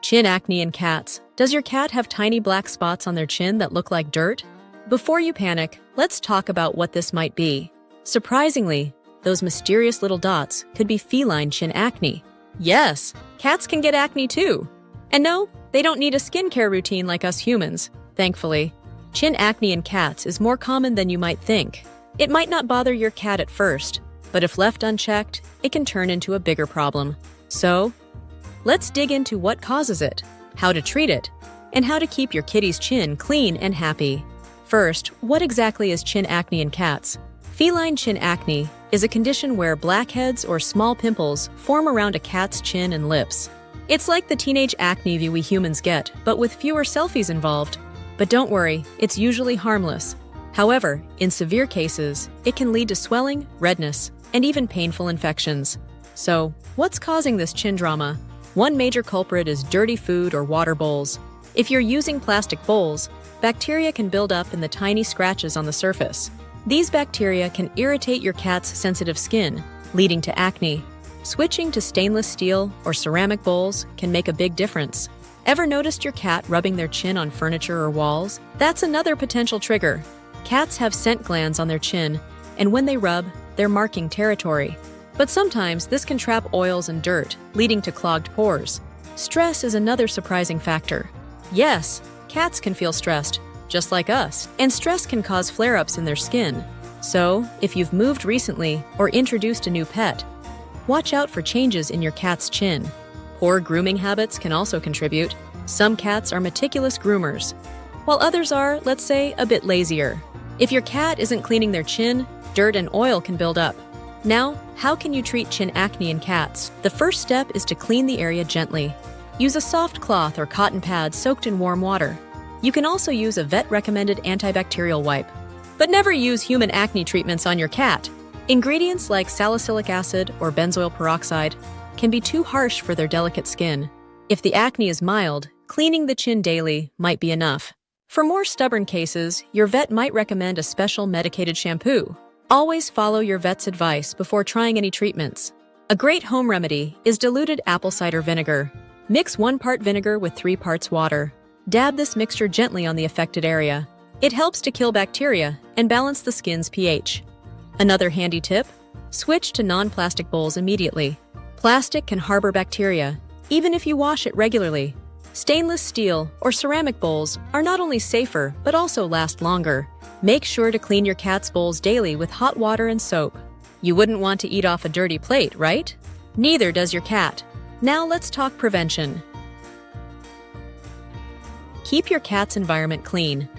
Chin acne in cats. Does your cat have tiny black spots on their chin that look like dirt? Before you panic, let's talk about what this might be. Surprisingly, those mysterious little dots could be feline chin acne. Yes, cats can get acne too. And no, they don't need a skincare routine like us humans, thankfully. Chin acne in cats is more common than you might think. It might not bother your cat at first, but if left unchecked, it can turn into a bigger problem. So, let's dig into what causes it, how to treat it, and how to keep your kitty's chin clean and happy. First, what exactly is chin acne in cats? Feline chin acne is a condition where blackheads or small pimples form around a cat's chin and lips. It's like the teenage acne we humans get, but with fewer selfies involved. But don't worry, it's usually harmless. However, in severe cases, it can lead to swelling, redness, and even painful infections. So, what's causing this chin drama? One major culprit is dirty food or water bowls. If you're using plastic bowls, bacteria can build up in the tiny scratches on the surface. These bacteria can irritate your cat's sensitive skin, leading to acne. Switching to stainless steel or ceramic bowls can make a big difference. Ever noticed your cat rubbing their chin on furniture or walls? That's another potential trigger. Cats have scent glands on their chin, and when they rub, they're marking territory. But sometimes this can trap oils and dirt, leading to clogged pores. Stress is another surprising factor. Yes, cats can feel stressed, just like us, and stress can cause flare-ups in their skin. So, if you've moved recently or introduced a new pet, watch out for changes in your cat's chin. Poor grooming habits can also contribute. Some cats are meticulous groomers, while others are, let's say, a bit lazier. If your cat isn't cleaning their chin, dirt and oil can build up. Now, how can you treat chin acne in cats? The first step is to clean the area gently. Use a soft cloth or cotton pad soaked in warm water. You can also use a vet-recommended antibacterial wipe. But never use human acne treatments on your cat. Ingredients like salicylic acid or benzoyl peroxide can be too harsh for their delicate skin. If the acne is mild, cleaning the chin daily might be enough. For more stubborn cases, your vet might recommend a special medicated shampoo. Always follow your vet's advice before trying any treatments. A great home remedy is diluted apple cider vinegar. Mix 1 part vinegar with 3 parts water. Dab this mixture gently on the affected area. It helps to kill bacteria and balance the skin's pH. Another handy tip: switch to non-plastic bowls immediately. Plastic can harbor bacteria, even if you wash it regularly. Stainless steel or ceramic bowls are not only safer, but also last longer. Make sure to clean your cat's bowls daily with hot water and soap. You wouldn't want to eat off a dirty plate, right? Neither does your cat. Now let's talk prevention. Keep your cat's environment clean.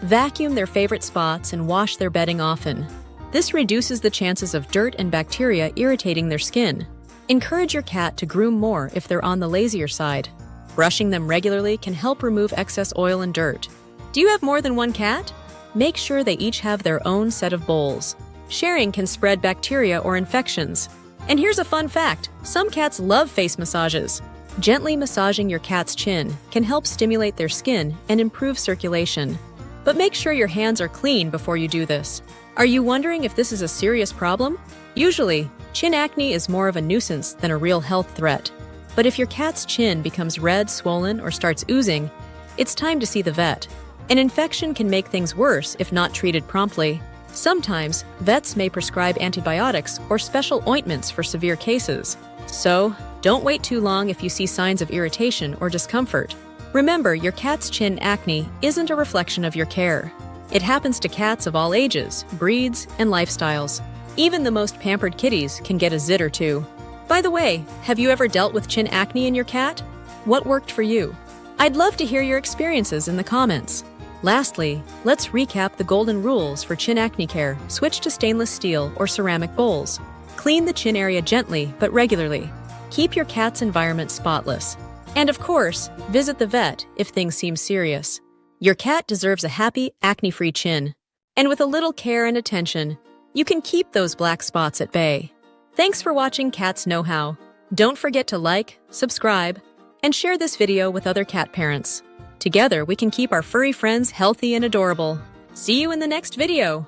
Vacuum their favorite spots and wash their bedding often. This reduces the chances of dirt and bacteria irritating their skin. Encourage your cat to groom more if they're on the lazier side. Brushing them regularly can help remove excess oil and dirt. Do you have more than one cat? Make sure they each have their own set of bowls. Sharing can spread bacteria or infections. And here's a fun fact: some cats love face massages. Gently massaging your cat's chin can help stimulate their skin and improve circulation. But make sure your hands are clean before you do this. Are you wondering if this is a serious problem? Usually, chin acne is more of a nuisance than a real health threat. But if your cat's chin becomes red, swollen, or starts oozing, it's time to see the vet. An infection can make things worse if not treated promptly. Sometimes, vets may prescribe antibiotics or special ointments for severe cases. So, don't wait too long if you see signs of irritation or discomfort. Remember, your cat's chin acne isn't a reflection of your care. It happens to cats of all ages, breeds, and lifestyles. Even the most pampered kitties can get a zit or two. By the way, have you ever dealt with chin acne in your cat? What worked for you? I'd love to hear your experiences in the comments. Lastly, let's recap the golden rules for chin acne care. Switch to stainless steel or ceramic bowls. Clean the chin area gently but regularly. Keep your cat's environment spotless. And of course, visit the vet if things seem serious. Your cat deserves a happy, acne-free chin. And with a little care and attention, you can keep those black spots at bay. Thanks for watching Cats Know How. Don't forget to like, subscribe, and share this video with other cat parents. Together, we can keep our furry friends healthy and adorable. See you in the next video!